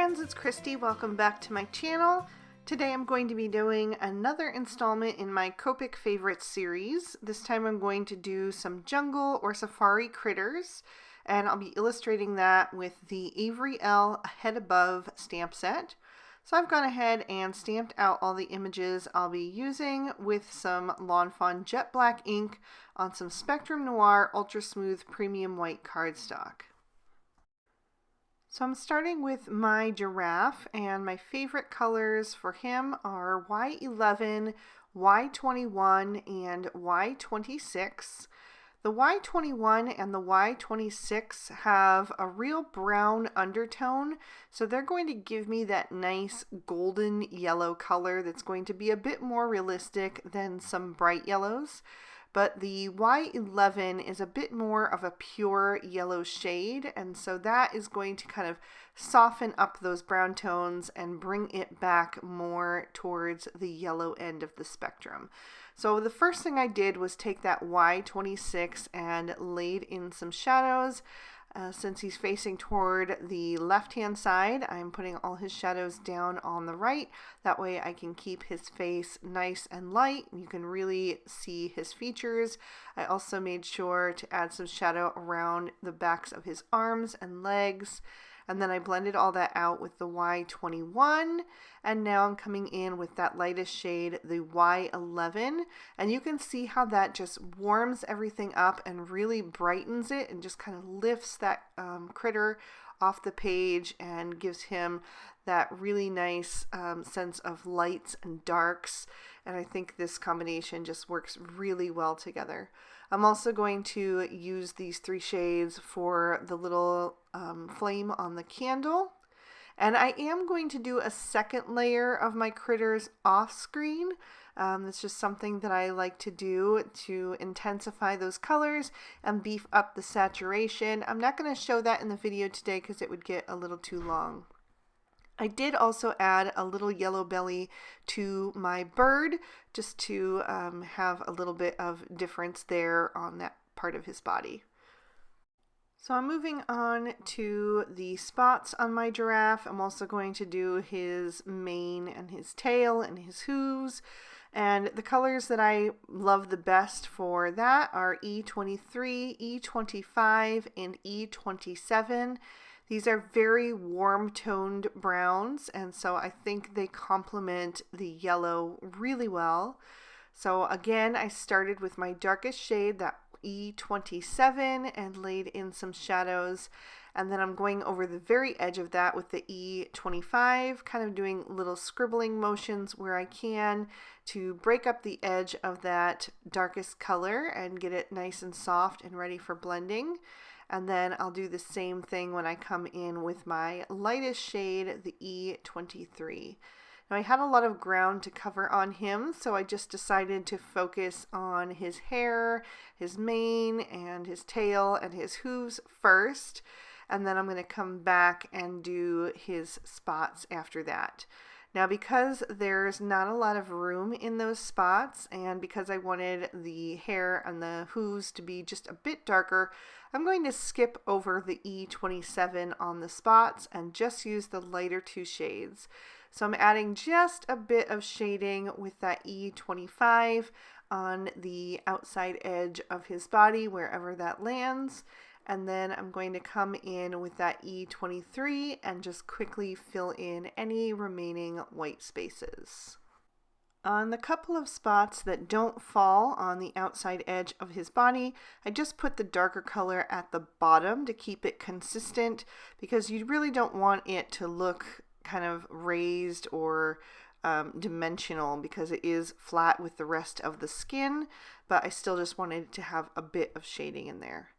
friends, it's Christy. Welcome back to my channel. Today I'm going to be doing another installment in my Copic favorites series. This time I'm going to do some jungle or safari critters, and I'll be illustrating that with the Avery L Head Above stamp set. So I've gone ahead and stamped out all the images I'll be using with some Lawn Fawn jet black ink on some Spectrum Noir Ultra Smooth Premium White cardstock. So I'm starting with my giraffe, and my favorite colors for him are Y11, Y21, and Y26. The Y21 and the Y26 have a real brown undertone, so they're going to give me that nice golden yellow color that's going to be a bit more realistic than some bright yellows. But the Y11 is a bit more of a pure yellow shade, and so that is going to kind of soften up those brown tones and bring it back more towards the yellow end of the spectrum. So the first thing I did was take that Y26 and laid in some shadows. Since he's facing toward the left-hand side, I'm putting all his shadows down on the right. That way I can keep his face nice and light. You can really see his features. I also made sure to add some shadow around the backs of his arms and legs. And then I blended all that out with the Y21, and now I'm coming in with that lightest shade, the Y11, and you can see how that just warms everything up and really brightens it and just kind of lifts that critter off the page and gives him that really nice sense of lights and darks, and I think this combination just works really well together. I'm also going to use these three shades for the little flame on the candle. And I am going to do a second layer of my critters off screen. It's just something that I like to do to intensify those colors and beef up the saturation. I'm not going to show that in the video today because it would get a little too long. I did also add a little yellow belly to my bird just to have a little bit of difference there on that part of his body. So I'm moving on to the spots on my giraffe. I'm also going to do his mane and his tail and his hooves. And the colors that I love the best for that are E23, E25, and E27. These are very warm-toned browns, and so I think they complement the yellow really well. So again, I started with my darkest shade, that E27, and laid in some shadows, and then I'm going over the very edge of that with the E25, kind of doing little scribbling motions where I can to break up the edge of that darkest color and get it nice and soft and ready for blending. And then I'll do the same thing when I come in with my lightest shade, the E23. Now I had a lot of ground to cover on him, so I just decided to focus on his hair, his mane, and his tail, and his hooves first. And then I'm going to come back and do his spots after that. Now because there's not a lot of room in those spots, and because I wanted the hair and the hooves to be just a bit darker, I'm going to skip over the E27 on the spots and just use the lighter two shades. So I'm adding just a bit of shading with that E25 on the outside edge of his body, wherever that lands. And then I'm going to come in with that E23 and just quickly fill in any remaining white spaces. On the couple of spots that don't fall on the outside edge of his body, I just put the darker color at the bottom to keep it consistent, because you really don't want it to look kind of raised or dimensional, because it is flat with the rest of the skin, but I still just wanted to have a bit of shading in there.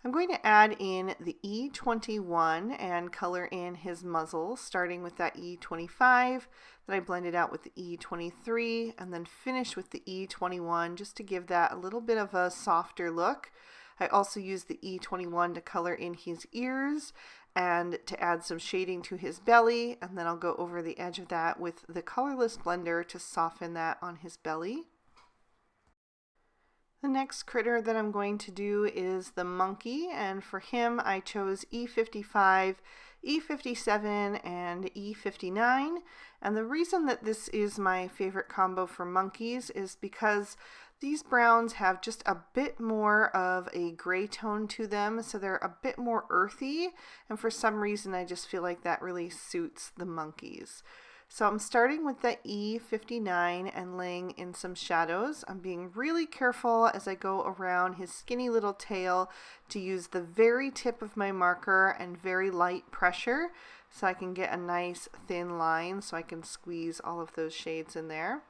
I'm going to add in the E21 and color in his muzzle, starting with that E25 that I blended out with the E23, and then finish with the E21 just to give that a little bit of a softer look. I also used the E21 to color in his ears and to add some shading to his belly, and then I'll go over the edge of that with the colorless blender to soften that on his belly. The next critter that I'm going to do is the monkey, and for him I chose E55, E57, and E59. And the reason that this is my favorite combo for monkeys is because these browns have just a bit more of a gray tone to them, so they're a bit more earthy, and for some reason I just feel like that really suits the monkeys. So I'm starting with the E59 and laying in some shadows. I'm being really careful as I go around his skinny little tail to use the very tip of my marker and very light pressure so I can get a nice thin line so I can squeeze all of those shades in there.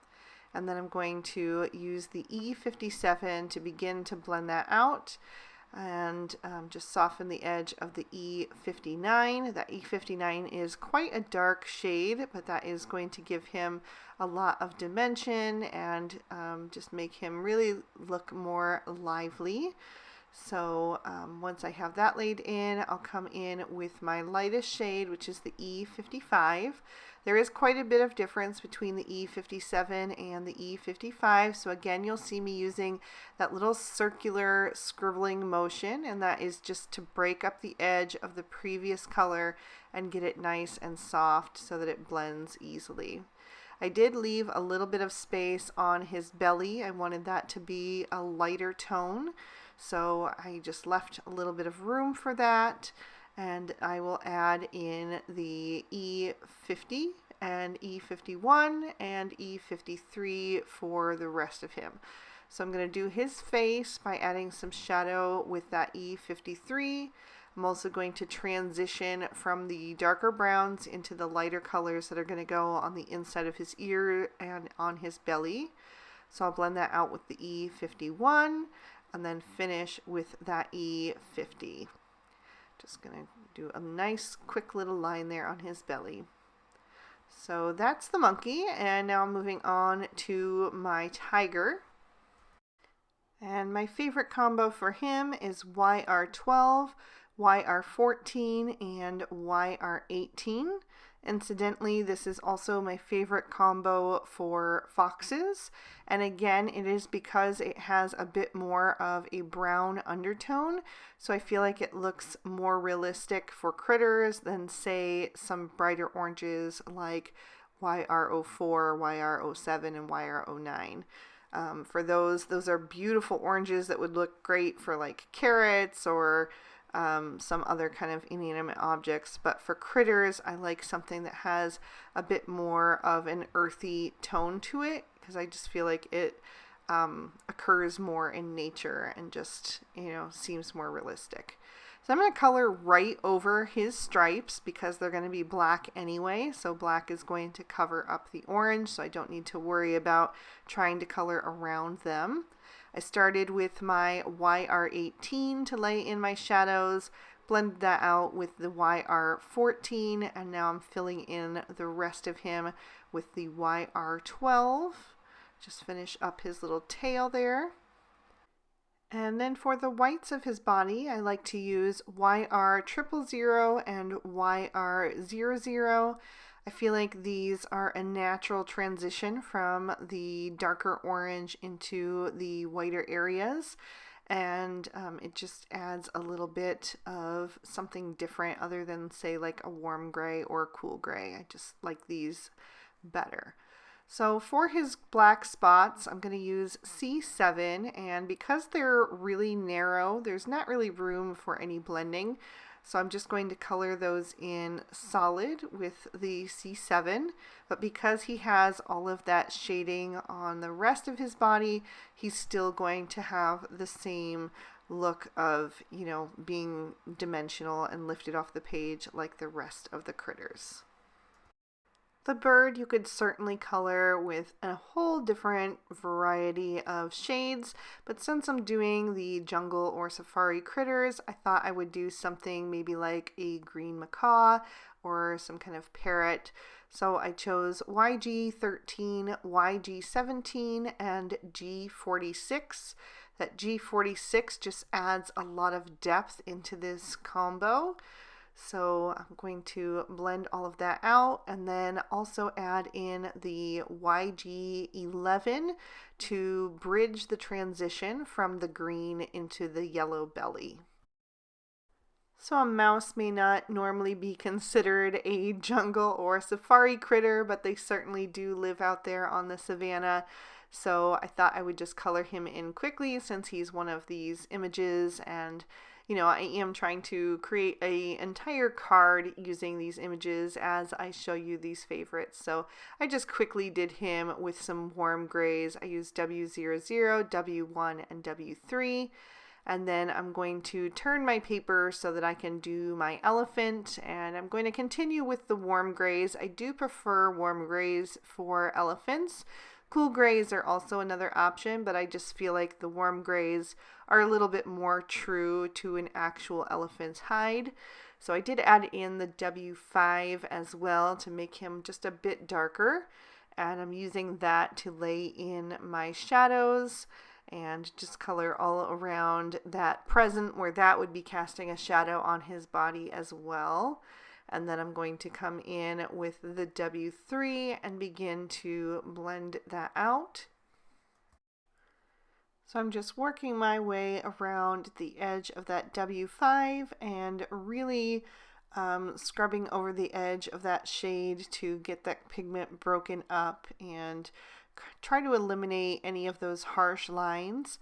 And then I'm going to use the E57 to begin to blend that out and just soften the edge of the E59. That E59 is quite a dark shade, but that is going to give him a lot of dimension and just make him really look more lively. So once I have that laid in, I'll come in with my lightest shade, which is the E55. There is quite a bit of difference between the E57 and the E55, so again you'll see me using that little circular scribbling motion, and that is just to break up the edge of the previous color and get it nice and soft so that it blends easily. I did leave a little bit of space on his belly. I wanted that to be a lighter tone, so I just left a little bit of room for that. And I will add in the E50 and E51 and E53 for the rest of him. So I'm going to do his face by adding some shadow with that E53. I'm also going to transition from the darker browns into the lighter colors that are going to go on the inside of his ear and on his belly. So I'll blend that out with the E51 and then finish with that E50. Just going to do a nice quick little line there on his belly. So that's the monkey, and now I'm moving on to my tiger. And my favorite combo for him is YR12, YR14, and YR18. Incidentally, this is also my favorite combo for foxes, and again it is because it has a bit more of a brown undertone, so I feel like it looks more realistic for critters than say some brighter oranges like YR04, YR07, and YR09. For those are beautiful oranges that would look great for like carrots or some other kind of inanimate objects, but for critters I like something that has a bit more of an earthy tone to it because I just feel like it occurs more in nature and just, you know, seems more realistic. So I'm going to color right over his stripes because they're going to be black anyway, so black is going to cover up the orange, so I don't need to worry about trying to color around them. I started with my YR18 to lay in my shadows, blended that out with the YR14, and now I'm filling in the rest of him with the YR12. Just finish up his little tail there. And then for the whites of his body, I like to use YR000 and YR00. I feel like these are a natural transition from the darker orange into the whiter areas, and it just adds a little bit of something different other than say like a warm gray or a cool gray. I just like these better. So for his black spots, I'm going to use C7, and because they're really narrow, there's not really room for any blending. So I'm just going to color those in solid with the C7, but because he has all of that shading on the rest of his body, he's still going to have the same look of, you know, being dimensional and lifted off the page like the rest of the critters. The bird you could certainly color with a whole different variety of shades, but since I'm doing the jungle or safari critters, I thought I would do something maybe like a green macaw or some kind of parrot. So I chose YG13, YG17, and G46. That G46 just adds a lot of depth into this combo. So I'm going to blend all of that out and then also add in the YG11 to bridge the transition from the green into the yellow belly. So a mouse may not normally be considered a jungle or safari critter, but they certainly do live out there on the savanna. So I thought I would just color him in quickly since he's one of these images, and I am trying to create an entire card using these images as I show you these favorites. So I just quickly did him with some warm grays. I used W00, W1, and W3. And then I'm going to turn my paper so that I can do my elephant, and I'm going to continue with the warm grays. I do prefer warm grays for elephants. Cool grays are also another option, but I just feel like the warm grays are a little bit more true to an actual elephant's hide. So I did add in the W5 as well to make him just a bit darker, and I'm using that to lay in my shadows and just color all around that present where that would be casting a shadow on his body as well. And then I'm going to come in with the W3 and begin to blend that out. So I'm just working my way around the edge of that W5 and really scrubbing over the edge of that shade to get that pigment broken up and try to eliminate any of those harsh lines.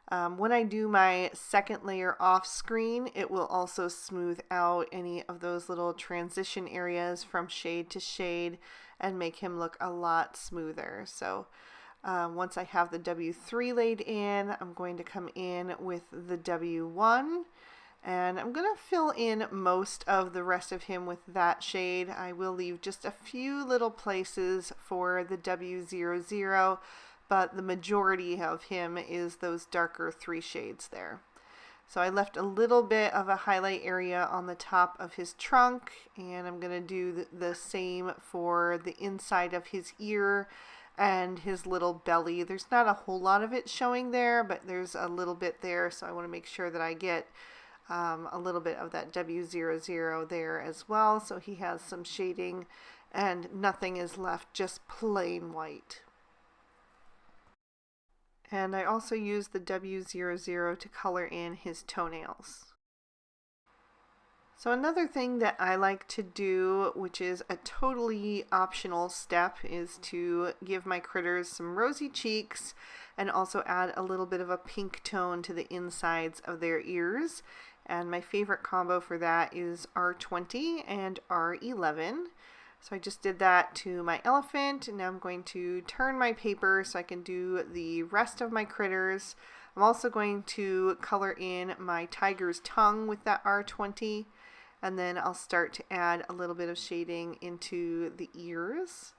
When I do my second layer off screen, it will also smooth out any of those little transition areas from shade to shade and make him look a lot smoother. So once I have the W3 laid in, I'm going to come in with the W1. And I'm going to fill in most of the rest of him with that shade. I will leave just a few little places for the W00, but the majority of him is those darker 3 shades there. So I left a little bit of a highlight area on the top of his trunk, and I'm going to do the same for the inside of his ear and his little belly. There's not a whole lot of it showing there, but there's a little bit there, so I want to make sure that I get a little bit of that W00 there as well, so he has some shading and nothing is left just plain white. And I also use the W00 to color in his toenails. So another thing that I like to do, which is a totally optional step, is to give my critters some rosy cheeks and also add a little bit of a pink tone to the insides of their ears. And my favorite combo for that is R20 and R11. So I just did that to my elephant, and now I'm going to turn my paper so I can do the rest of my critters. I'm also going to color in my tiger's tongue with that R20, and then I'll start to add a little bit of shading into the ears.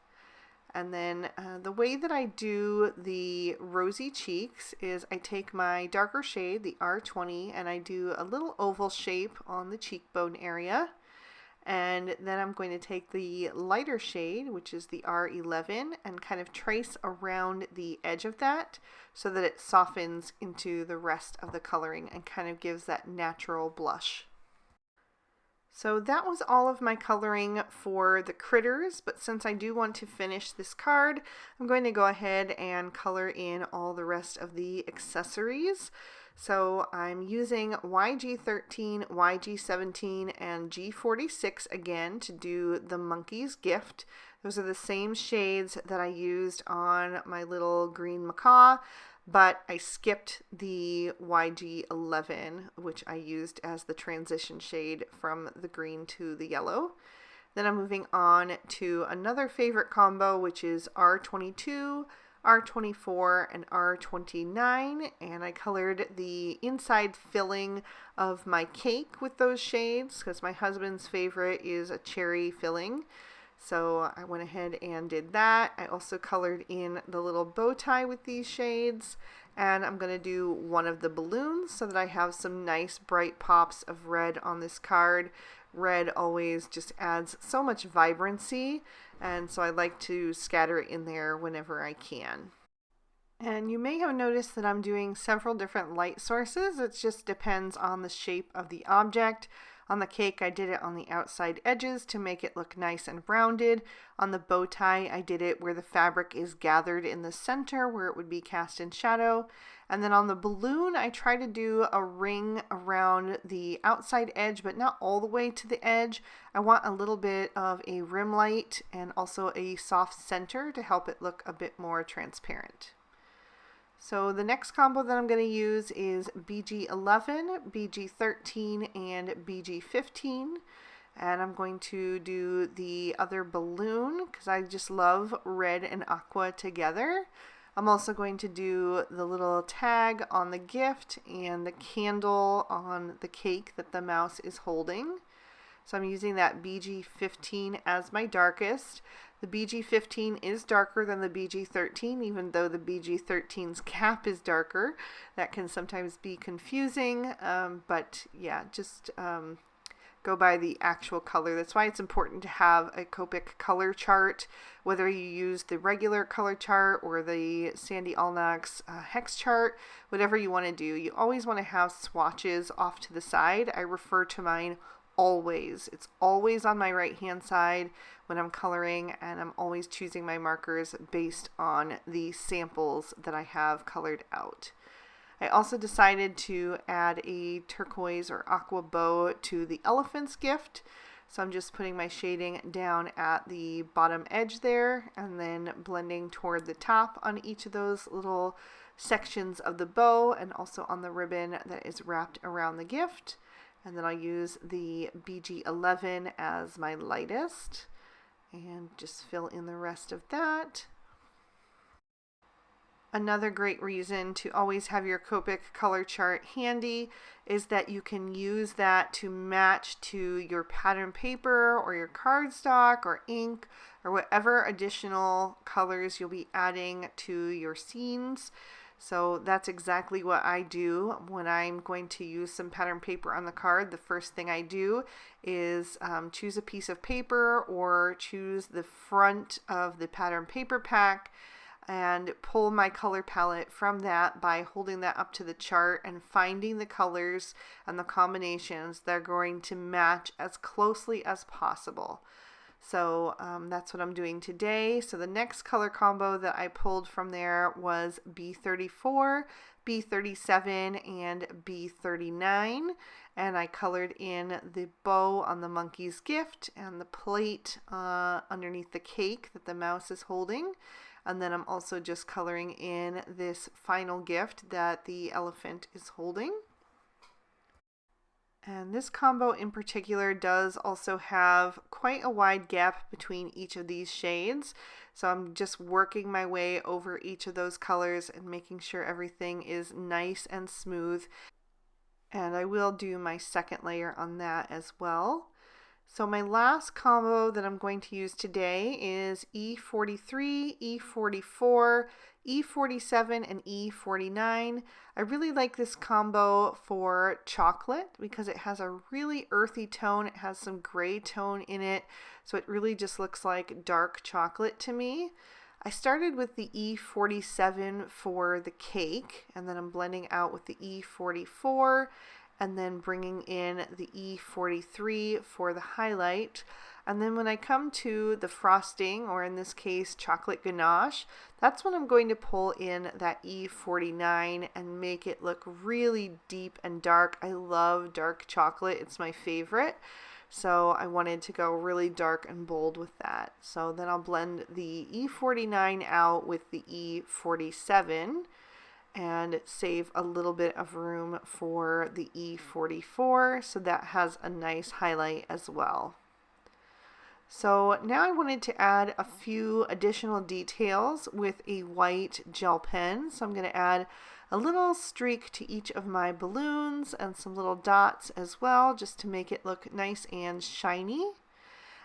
And then the way that I do the rosy cheeks is I take my darker shade, the R20, and I do a little oval shape on the cheekbone area. And then I'm going to take the lighter shade, which is the R11, and kind of trace around the edge of that so that it softens into the rest of the coloring and kind of gives that natural blush. So that was all of my coloring for the critters, but since I do want to finish this card, I'm going to go ahead and color in all the rest of the accessories. So I'm using YG13, YG17, and G46 again to do the monkey's gift. Those are the same shades that I used on my little green macaw, but I skipped the YG11, which I used as the transition shade from the green to the yellow. Then I'm moving on to another favorite combo, which is R22, R24, and R29, and I colored the inside filling of my cake with those shades because my husband's favorite is a cherry filling. So I went ahead and did that. I also colored in the little bow tie with these shades, and I'm going to do one of the balloons so that I have some nice bright pops of red on this card. Red always just adds so much vibrancy, and so I like to scatter it in there whenever I can. And you may have noticed that I'm doing several different light sources. It just depends on the shape of the object. On the cake, I did it on the outside edges to make it look nice and rounded. On the bow tie, I did it where the fabric is gathered in the center where it would be cast in shadow. And then on the balloon, I try to do a ring around the outside edge, but not all the way to the edge. I want a little bit of a rim light and also a soft center to help it look a bit more transparent. So the next combo that I'm going to use is BG11, BG13, and BG15. And I'm going to do the other balloon because I just love red and aqua together. I'm also going to do the little tag on the gift and the candle on the cake that the mouse is holding. So I'm using that BG15 as my darkest. The BG15 is darker than the BG13, even though the BG13's cap is darker. That can sometimes be confusing, but yeah, just go by the actual color. That's why it's important to have a Copic color chart, whether you use the regular color chart or the Sandy Allnock's hex chart, whatever you want to do. You always want to have swatches off to the side. I refer to mine always. It's always on my right hand side when I'm coloring, and I'm always choosing my markers based on the samples that I have colored out. I also decided to add a turquoise or aqua bow to the elephant's gift. So I'm just putting my shading down at the bottom edge there and then blending toward the top on each of those little sections of the bow and also on the ribbon that is wrapped around the gift. And then I'll use the BG11 as my lightest and just fill in the rest of that. Another great reason to always have your Copic color chart handy is that you can use that to match to your pattern paper or your cardstock or ink or whatever additional colors you'll be adding to your scenes. So that's exactly what I do when I'm going to use some pattern paper on the card. The first thing I do is choose a piece of paper or choose the front of the pattern paper pack and pull my color palette from that by holding that up to the chart and finding the colors and the combinations that are going to match as closely as possible. So that's what I'm doing today. So the next color combo that I pulled from there was B34, B37, and B39. And I colored in the bow on the monkey's gift and the plate underneath the cake that the mouse is holding. And then I'm also just coloring in this final gift that the elephant is holding. And this combo in particular does also have quite a wide gap between each of these shades. So I'm just working my way over each of those colors and making sure everything is nice and smooth. And I will do my second layer on that as well. So my last combo that I'm going to use today is E43, E44, E47, and E49. I really like this combo for chocolate because it has a really earthy tone. It has some gray tone in it, so it really just looks like dark chocolate to me. I started with the E47 for the cake, and then I'm blending out with the E44, and then bringing in the E43 for the highlight. And then when I come to the frosting, or in this case chocolate ganache, that's when I'm going to pull in that E49 and make it look really deep and dark. I love dark chocolate, it's my favorite. So I wanted to go really dark and bold with that. So then I'll blend the E49 out with the E47 and save a little bit of room for the E44, so that has a nice highlight as well. So now I wanted to add a few additional details with a white gel pen. So I'm going to add a little streak to each of my balloons and some little dots as well, just to make it look nice and shiny.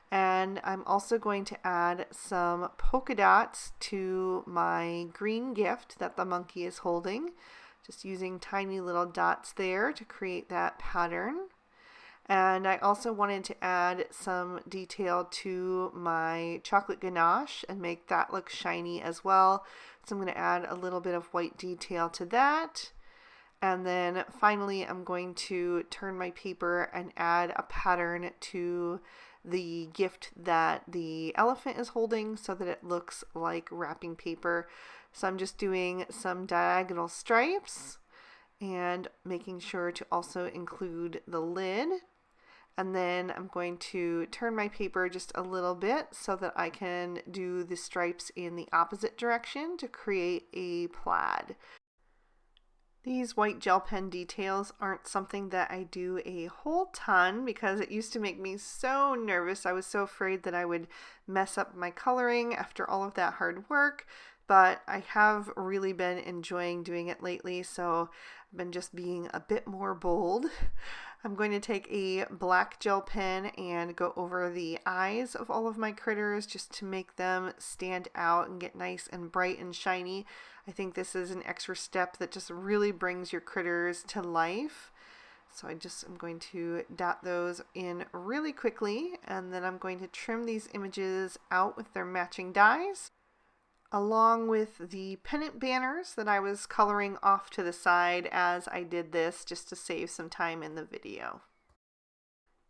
And I'm also going to add some polka dots to my green gift that the monkey is holding, just using tiny little dots there to create that pattern. And I also wanted to add some detail to my chocolate ganache and make that look shiny as well. So I'm going to add a little bit of white detail to that. And then finally, I'm going to turn my paper and add a pattern to the gift that the elephant is holding so that it looks like wrapping paper. So I'm just doing some diagonal stripes and making sure to also include the lid. And then I'm going to turn my paper just a little bit so that I can do the stripes in the opposite direction to create a plaid. These white gel pen details aren't something that I do a whole ton because it used to make me so nervous. I was so afraid that I would mess up my coloring after all of that hard work, but I have really been enjoying doing it lately, so I've been just being a bit more bold. I'm going to take a black gel pen and go over the eyes of all of my critters just to make them stand out and get nice and bright and shiny. I think this is an extra step that just really brings your critters to life. So I'm going to dot those in really quickly, and then I'm going to trim these images out with their matching dies, along with the pennant banners that I was coloring off to the side as I did this, just to save some time in the video.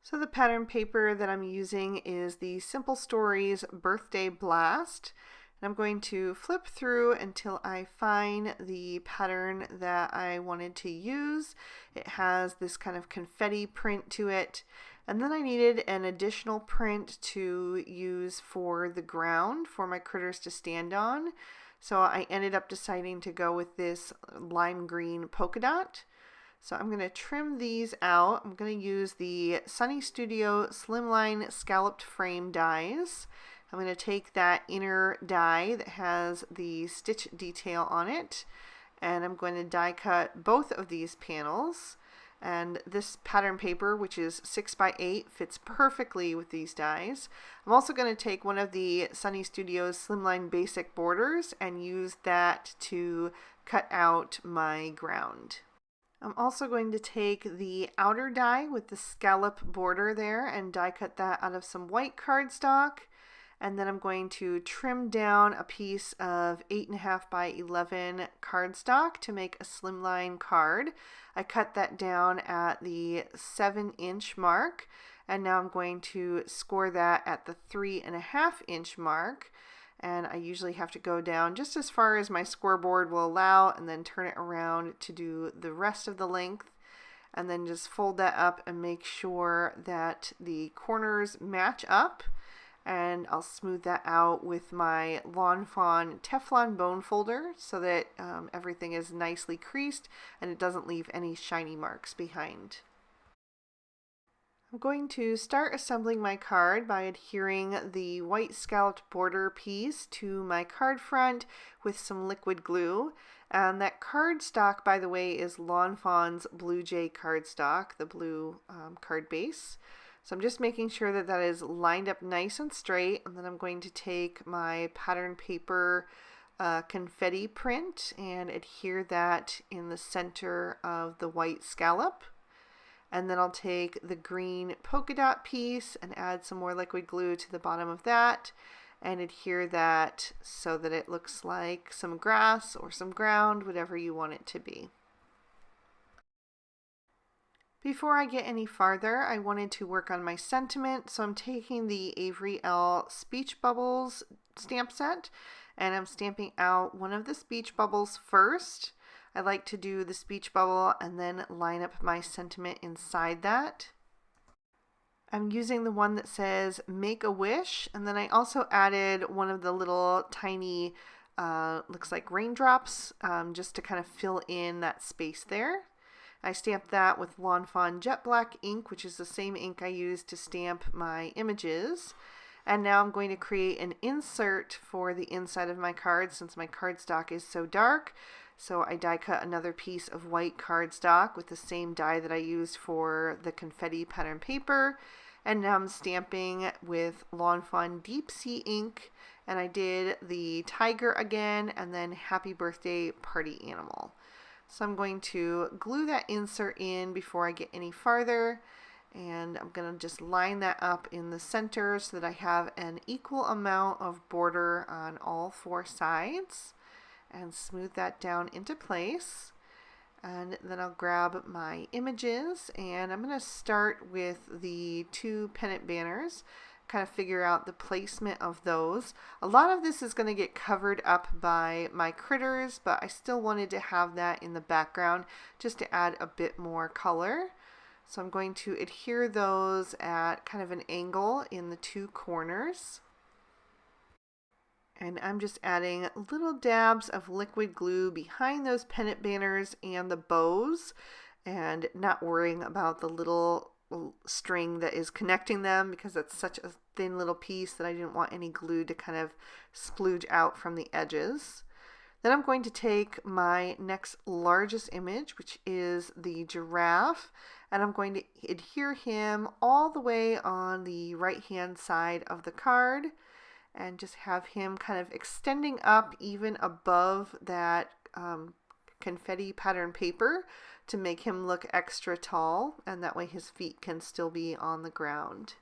So the pattern paper that I'm using is the Simple Stories Birthday Blast. And I'm going to flip through until I find the pattern that I wanted to use. It has this kind of confetti print to it. And then I needed an additional print to use for the ground for my critters to stand on. So I ended up deciding to go with this lime green polka dot. So I'm going to trim these out. I'm going to use the Sunny Studio Slimline Scalloped Frame dies. I'm going to take that inner die that has the stitch detail on it, and I'm going to die cut both of these panels. And this pattern paper, which is 6x8, fits perfectly with these dies. I'm also going to take one of the Sunny Studios Slimline Basic borders and use that to cut out my ground. I'm also going to take the outer die with the scallop border there and die cut that out of some white cardstock. And then I'm going to trim down a piece of 8.5x11 cardstock to make a slimline card. I cut that down at the 7-inch mark, and now I'm going to score that at the 3.5-inch mark. And I usually have to go down just as far as my scoreboard will allow and then turn it around to do the rest of the length. And then just fold that up and make sure that the corners match up. And I'll smooth that out with my Lawn Fawn Teflon bone folder so that everything is nicely creased and it doesn't leave any shiny marks behind. I'm going to start assembling my card by adhering the white scalloped border piece to my card front with some liquid glue. And that cardstock, by the way, is Lawn Fawn's Blue Jay cardstock, the blue card base. So I'm just making sure that that is lined up nice and straight, and then I'm going to take my pattern paper confetti print and adhere that in the center of the white scallop. And then I'll take the green polka dot piece and add some more liquid glue to the bottom of that and adhere that so that it looks like some grass or some ground, whatever you want it to be. Before I get any farther, I wanted to work on my sentiment, so I'm taking the Avery L Speech Bubbles stamp set, and I'm stamping out one of the speech bubbles first. I like to do the speech bubble and then line up my sentiment inside that. I'm using the one that says Make a Wish, and then I also added one of the little tiny, looks like raindrops, just to kind of fill in that space there. I stamped that with Lawn Fawn Jet Black ink, which is the same ink I used to stamp my images. And now I'm going to create an insert for the inside of my card since my cardstock is so dark. So I die cut another piece of white cardstock with the same die that I used for the confetti pattern paper. And now I'm stamping with Lawn Fawn Deep Sea ink. And I did the tiger again and then Happy Birthday Party Animal. So I'm going to glue that insert in before I get any farther, and I'm going to just line that up in the center so that I have an equal amount of border on all 4 sides and smooth that down into place. And then I'll grab my images, and I'm going to start with the 2 pennant banners, kind of figure out the placement of those. A lot of this is going to get covered up by my critters, but I still wanted to have that in the background just to add a bit more color. So I'm going to adhere those at kind of an angle in the 2 corners. And I'm just adding little dabs of liquid glue behind those pennant banners and the bows, and not worrying about the little string that is connecting them, because it's such a thin little piece that I didn't want any glue to kind of splooge out from the edges. Then I'm going to take my next largest image, which is the giraffe, and I'm going to adhere him all the way on the right hand side of the card, and just have him kind of extending up even above that confetti pattern paper to make him look extra tall, and that way his feet can still be on the ground.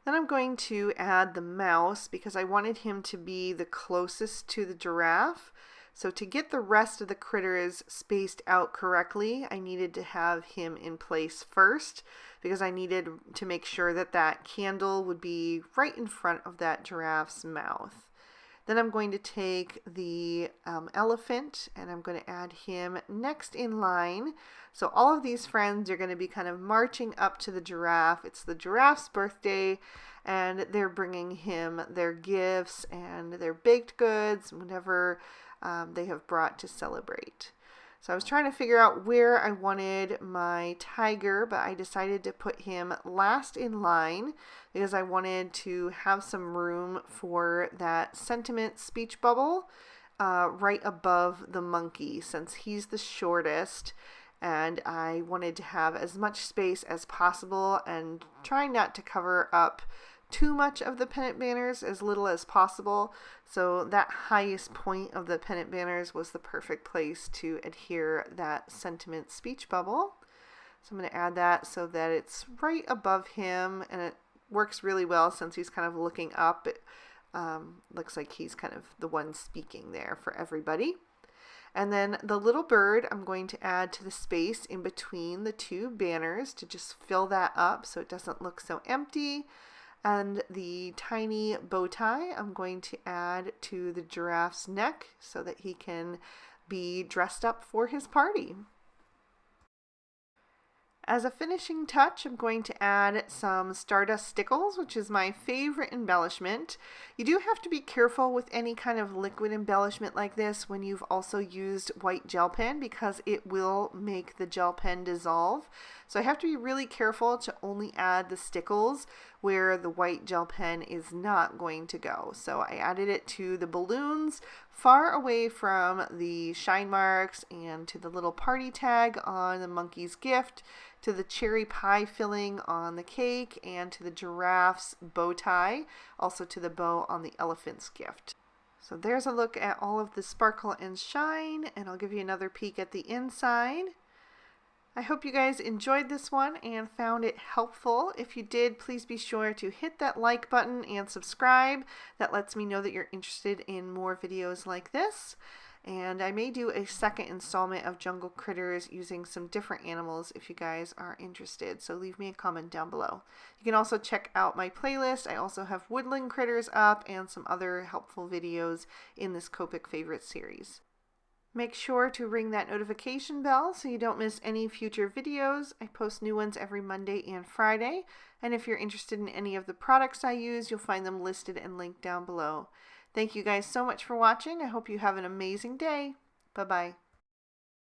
Then I'm going to add the mouse because I wanted him to be the closest to the giraffe. So to get the rest of the critters spaced out correctly, I needed to have him in place first, because I needed to make sure that that candle would be right in front of that giraffe's mouth. Then I'm going to take the elephant, and I'm going to add him next in line. So all of these friends are going to be kind of marching up to the giraffe. It's the giraffe's birthday, and they're bringing him their gifts and their baked goods, whatever they have brought to celebrate. So I was trying to figure out where I wanted my tiger, but I decided to put him last in line because I wanted to have some room for that sentiment speech bubble right above the monkey, since he's the shortest, and I wanted to have as much space as possible and try not to cover up too much of the pennant banners, as little as possible. So that highest point of the pennant banners was the perfect place to adhere that sentiment speech bubble. So I'm going to add that so that it's right above him, and it works really well since he's kind of looking up. It looks like he's kind of the one speaking there for everybody. And then the little bird I'm going to add to the space in between the 2 banners to just fill that up so it doesn't look so empty. And the tiny bow tie I'm going to add to the giraffe's neck so that he can be dressed up for his party. As a finishing touch, I'm going to add some Stardust Stickles, which is my favorite embellishment. You do have to be careful with any kind of liquid embellishment like this when you've also used white gel pen, because it will make the gel pen dissolve. So I have to be really careful to only add the stickles where the white gel pen is not going to go. So I added it to the balloons far away from the shine marks, and to the little party tag on the monkey's gift, to the cherry pie filling on the cake, and to the giraffe's bow tie, also to the bow on the elephant's gift. So there's a look at all of the sparkle and shine, and I'll give you another peek at the inside. I hope you guys enjoyed this one and found it helpful. If you did, please be sure to hit that like button and subscribe. That lets me know that you're interested in more videos like this. And I may do a second installment of Jungle Critters using some different animals if you guys are interested. So leave me a comment down below. You can also check out my playlist. I also have Woodland Critters up and some other helpful videos in this Copic Favorites series. Make sure to ring that notification bell so you don't miss any future videos. I post new ones every Monday and Friday. And if you're interested in any of the products I use, you'll find them listed and linked down below. Thank you guys so much for watching. I hope you have an amazing day. Bye-bye.